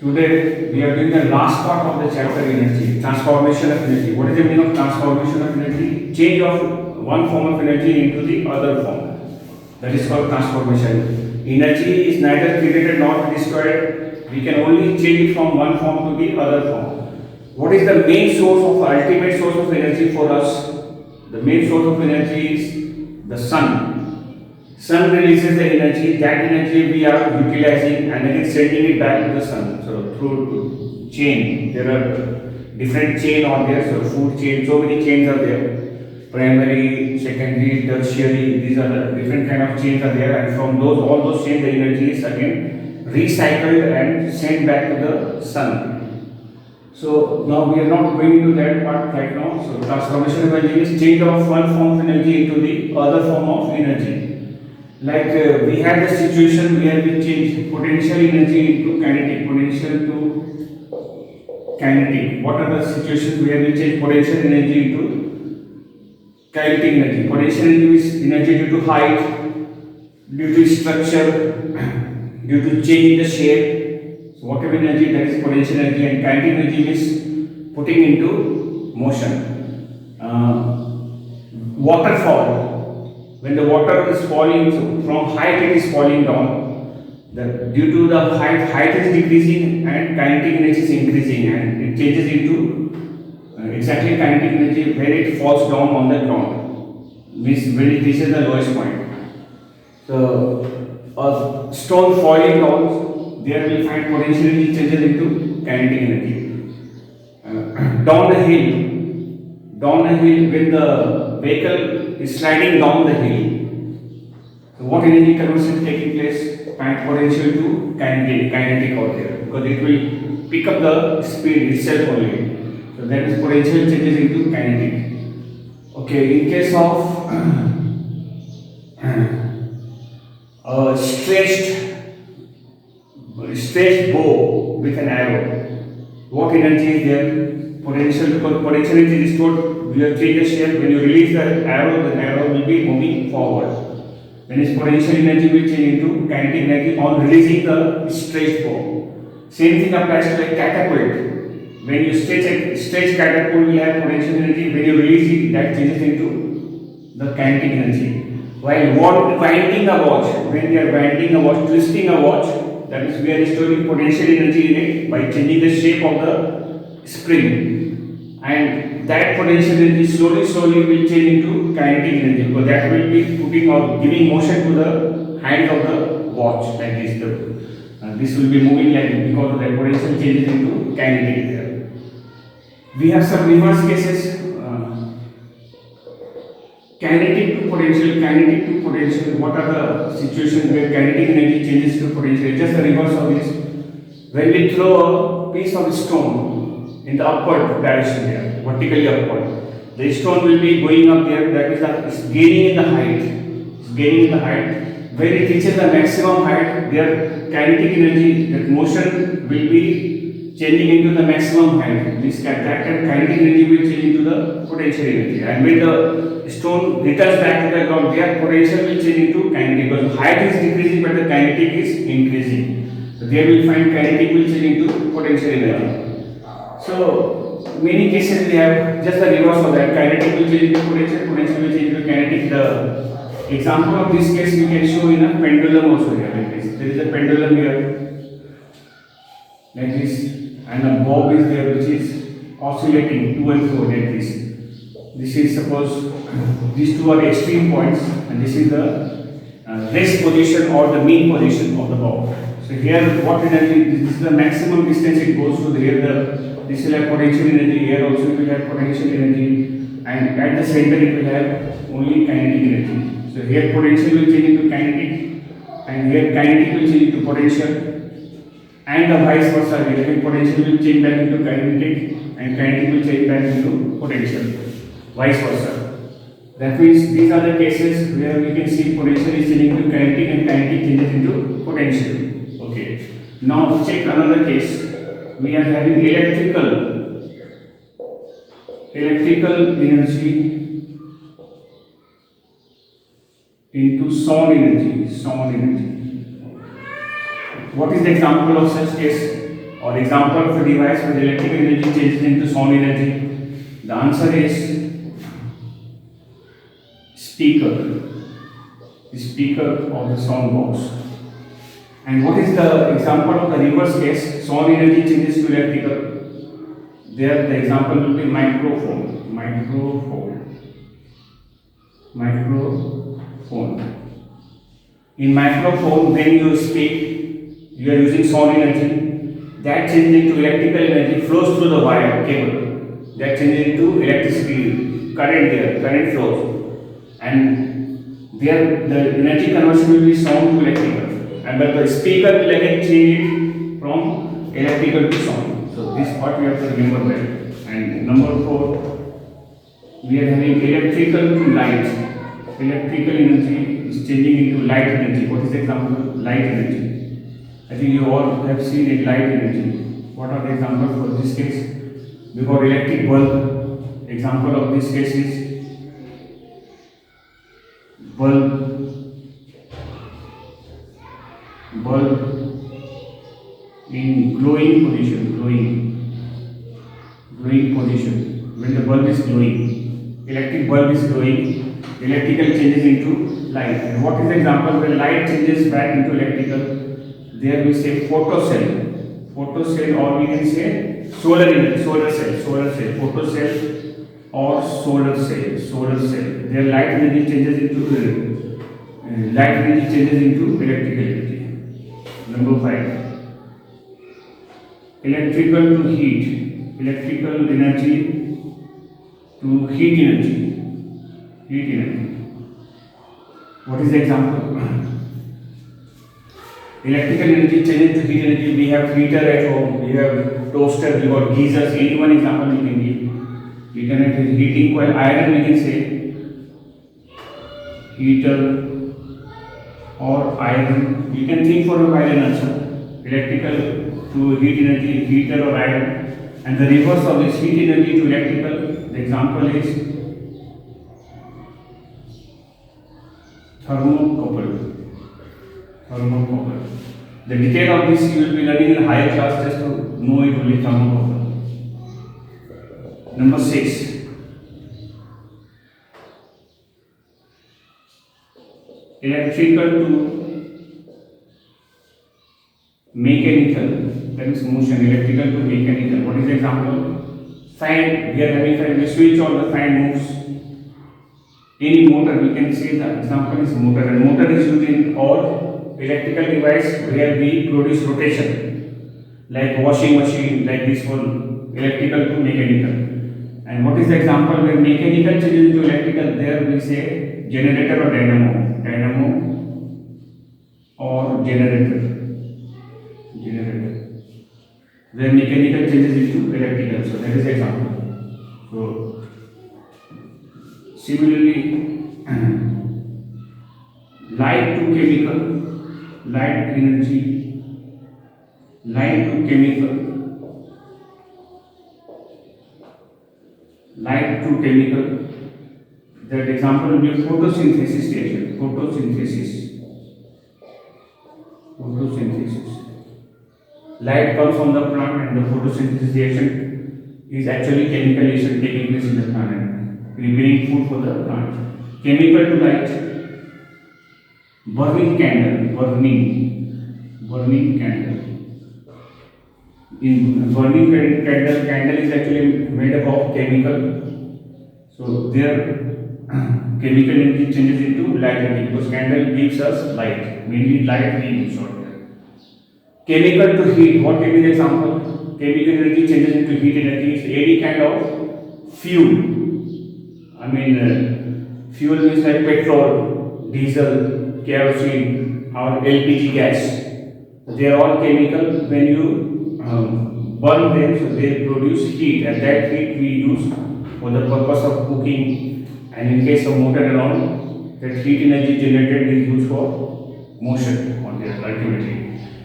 Today we are doing the last part of the chapter energy, transformation of energy. What is the meaning of transformation of energy? Change of one form of energy into the other form. That is called transformation. Energy is neither created nor destroyed. We can only change it from one form to the other form. What is the main source of ultimate source of energy for us? The main source of energy is the sun. Sun releases the energy, that energy we are utilizing and again sending it back to the sun. So through chain, there are different chain on there, so food chain, so many chains are there. Primary, secondary, tertiary, these are the different kind of chains are there, and from those all those chains the energy is again recycled and sent back to the sun. So now we are not going into that part right now. So transformation of energy is change of one form of energy into the other form of energy. Like we had the situation where we change potential energy into kinetic, potential to kinetic. What are the situations where we change potential energy into kinetic energy? Potential energy is energy due to height, due to structure, due to change in the shape. So whatever energy, that is potential energy, and kinetic energy is putting into motion. Waterfall. When the water is falling, so from height it is falling down. Due to the height is decreasing and kinetic energy is increasing, and it changes into exactly kinetic energy where it falls down on the ground. Means when it reaches the lowest point. So a stone falling down, there we find potential energy changes into kinetic energy. Down the hill, when the vehicle is sliding down the hill, so what energy conversion is taking place? Potential to kinetic out there, because it will pick up the speed itself only. So that is potential changes into kinetic. Okay, in case of a stretched bow with an arrow, what energy is there? Potential, because potential energy is stored. You have changed the shape. When you release the arrow will be moving forward. When its potential energy will change into kinetic energy on releasing the stretched bow. Same thing applies to a catapult. When you stretch catapult will have potential energy. When you release it, that changes into the kinetic energy. While winding a watch, when we are winding a watch, twisting a watch, that is we are storing potential energy in it by changing the shape of the spring, and that potential energy slowly will change into kinetic energy, because that will be putting or giving motion to the hand of the watch, like this. This will be moving like this because of that potential changes into kinetic there. We have some reverse cases. Kinetic to potential. What are the situations where kinetic energy changes to potential? Just the reverse of this. When we throw a piece of stone in the upward direction here, vertically upward, the stone will be going up there. That is it's gaining in the height. When it reaches the maximum height, their kinetic energy, that motion will be changing into the maximum height. This kinetic energy will change into the potential energy. And when the stone returns back to the ground, their potential will change into kinetic, because height is decreasing but the kinetic is increasing. So there will find kinetic will change into potential energy. So many cases we have just the reverse of that. Kinetic will change into potential will change into kinetic. The example of this case we can show in a pendulum also here, like this. There is a pendulum here, like this, and a bob is there which is oscillating to and fro like this. This is suppose these two are extreme points, and this is the rest position or the mean position of the bob. So here what energy, this is the maximum distance it goes to. Here this will have potential energy, here also it will have potential energy, and at the center it will have only kinetic energy. So here potential will change into kinetic, and here kinetic will change into potential, and the vice versa. Here potential will change back into kinetic, and kinetic will change back into potential, vice versa. That means these are the cases where we can see potential is changing into kinetic and kinetic changes into potential. Okay. Now check another case. We are having electrical energy into sound energy. What is the example of such case? or example of a device where electrical energy changes into sound energy. The answer is speaker. The speaker of the sound box. And what is the example of the reverse case? Sound energy changes to electrical. There the example will be microphone. In microphone, when you speak, you are using sound energy. That changes into electrical energy, flows through the wire cable. That changes into electricity, current flows. And there the energy conversion will be sound to electrical. And but the speaker will again change it from electrical to sound. So this part we have to remember well. And number 4, we are having electrical to light. Electrical energy is changing into light energy. What is the example? Light energy. I think you all have seen a light energy. What are the examples for this case? Because electric bulb, example of this case is bulb in glowing position. When the bulb is glowing, electric bulb is glowing, electrical changes into light. And what is the example when light changes back into electrical? There we say photocell, or we can say solar cell, photocell or solar cell. Their light energy changes into electrical energy. Number 5. Electrical to heat. Electrical energy to heat energy. What is the example? Electrical energy changes to heat energy. We have heater at home, we have toaster, we have geysers. Any one example you can give. We can have heating coil, iron we can say, heater or iron. You can think for a iron also. Electrical to heat energy, heater or iron. And the reverse of this heat energy to electrical, the example is thermocouple. The detail of this you will be learning in higher class, just to know it only thermocouple. Number 6. Electrical to mechanical, that is motion. Electrical to mechanical. What is the example? Fan. We are having fan. We switch on, the fan moves. Any motor, we can say the example is motor, and motor is used in all electrical device where we produce rotation, like washing machine, like this one, electrical to mechanical. And what is the example where mechanical changes into electrical? There we say generator or dynamo or generator, where mechanical changes into electrical. So that is the example. So similarly, light to chemical, light energy, light to chemical, that example will be photosynthesis station. Light comes from the plant, and the photosynthesis reaction is actually chemical reaction taking place in the plant, preparing food for the plant. Chemical to light, burning candle. In burning candle is actually made up of chemical. So there chemical energy changes into light energy, because candle gives us light. Mainly light we use out there. Chemical to heat. What can be the example? Chemical energy changes into heat energy. It's any kind of fuel. Fuel means like petrol, diesel, kerosene, or LPG gas. They are all chemical. When you burn them, so they produce heat, and that heat we use for the purpose of cooking. And in case of motor and all, that heat energy generated is used for motion on there ultimately.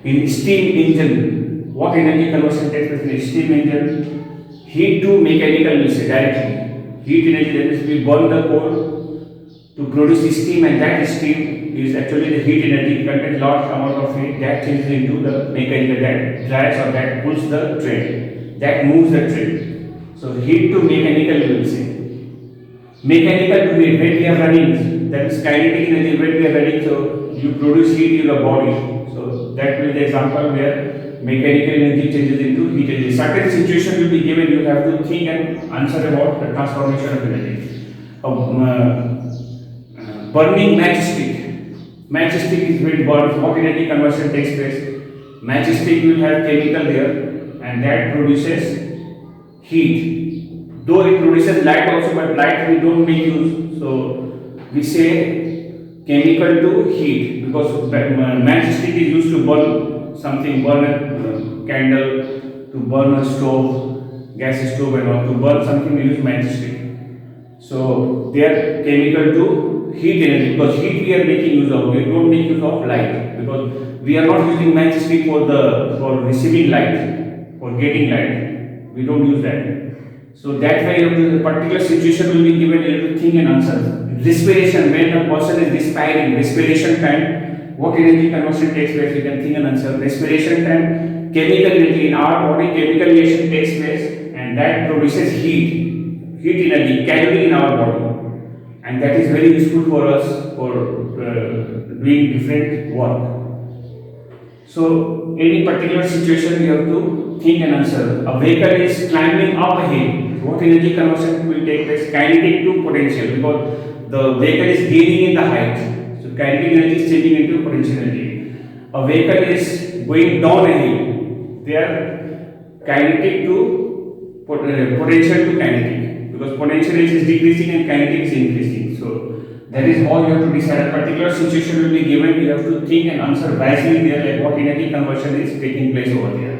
In steam engine, what energy conversion takes place in a steam engine? Heat to mechanical will say directly. Heat energy, that is, we burn the coal to produce steam, and that steam is actually the heat energy. It contains large amount of heat that changes into the mechanical, that drives or that pulls the train, that moves the train. So heat to mechanical, we will say. Mechanical to heat, when we are running, that is kinetic energy. When we are running, so you produce heat in your body. So that will be the example where mechanical energy changes into heat energy. Certain situation will be given, you have to think and answer about the transformation of energy. Burning matchstick. Matchstick is when burns, what energy conversion takes place. Matchstick will have chemical there and that produces heat. Though it produces light also, but light we don't make use. So we say chemical to heat because matchstick is used to burn something, burn a candle, to burn a stove, gas stove and all. To burn something we use matchstick. So they are chemical to heat energy because heat we are making use of. We don't make use of light because we are not using matchstick for receiving light, for getting light. We don't use that. So that way, the particular situation will be given. You have to think and answer. Respiration, when a person is respiring, respiration time, what energy conversion takes place? You can think and answer. Respiration time, chemical energy in our body, chemical reaction takes place, and that produces heat energy, calorie in our body, and that is very useful for us for doing different work. So, any particular situation you have to think and answer. A vehicle is climbing up a hill. What energy conversion will take place? Kinetic to potential, because the vehicle is gaining in the height. So, kinetic energy is changing into potential energy. A vehicle is going down a hill. They are kinetic to potential to kinetic, because potential is decreasing and kinetic is increasing. So, that is how you have to decide. A particular situation will be given. You have to think and answer wisely there, like what energy conversion is taking place over there.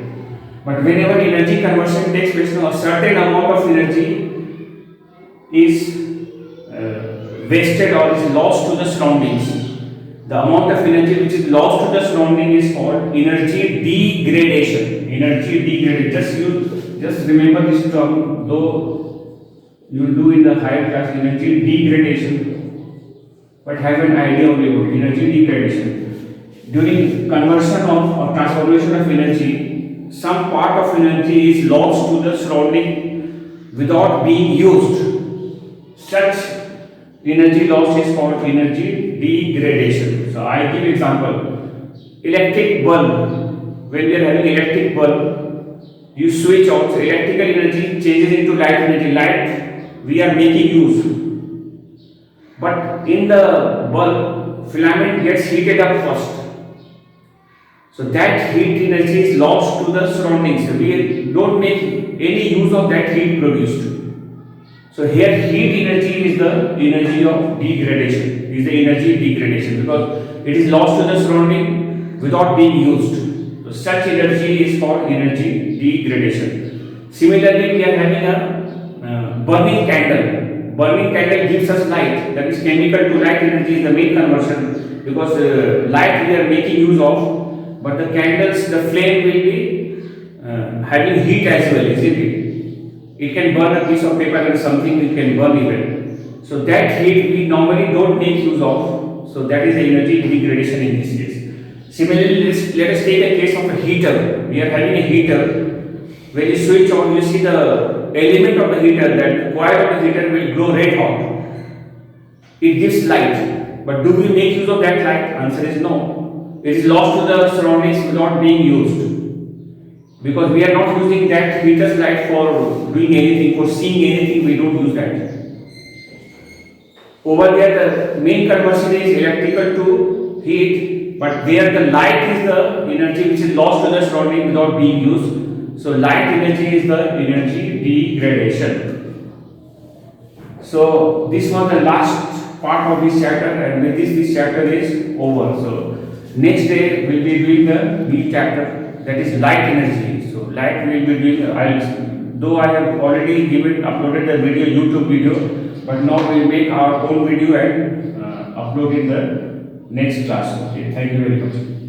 But whenever energy conversion takes place, now a certain amount of energy is wasted or is lost to the surroundings. The amount of energy which is lost to the surrounding is called energy degradation. Energy degradation. Just remember this term, though you will do in the higher class, energy degradation. But have an idea only about energy degradation. During conversion of or transformation of energy, some part of energy is lost to the surrounding without being used. Such energy loss is called energy degradation. So I give example. Electric bulb. When we are having electric bulb, you switch on. So electrical energy changes into light energy. Light we are making use. But in the bulb, filament gets heated up first. So that heat energy is lost to the surroundings. So we don't make any use of that heat produced. So here heat energy is the energy of degradation. Is the energy degradation because it is lost to the surrounding without being used. So such energy is called energy degradation. Similarly, we are having a burning candle. Burning candle gives us light, that is chemical to light energy is the main conversion, because light we are making use of, but the candles, the flame will be having heat as well, isn't it? It can burn a piece of paper and something it can burn even. So that heat we normally don't make use of, so that is the energy degradation in this case. Similarly, let us take a case of a heater. We are having a heater. When you switch on, you see the element of the heater, that coil of the heater will glow red hot. It gives light. But do we make use of that light? Answer is no. It is lost to the surroundings without being used. Because we are not using that heater's light for doing anything, for seeing anything, we don't use that. Over there, the main conversion is electrical to heat, but there the light is the energy which is lost to the surrounding without being used. So light energy is the energy degradation. So this was the last part of this chapter, and with this chapter is over. So next day we will be doing the B chapter, that is light energy. So light we will be doing. Though I have already uploaded the video, YouTube video, but now we will make our own video and upload in the next class. Okay, thank you very much.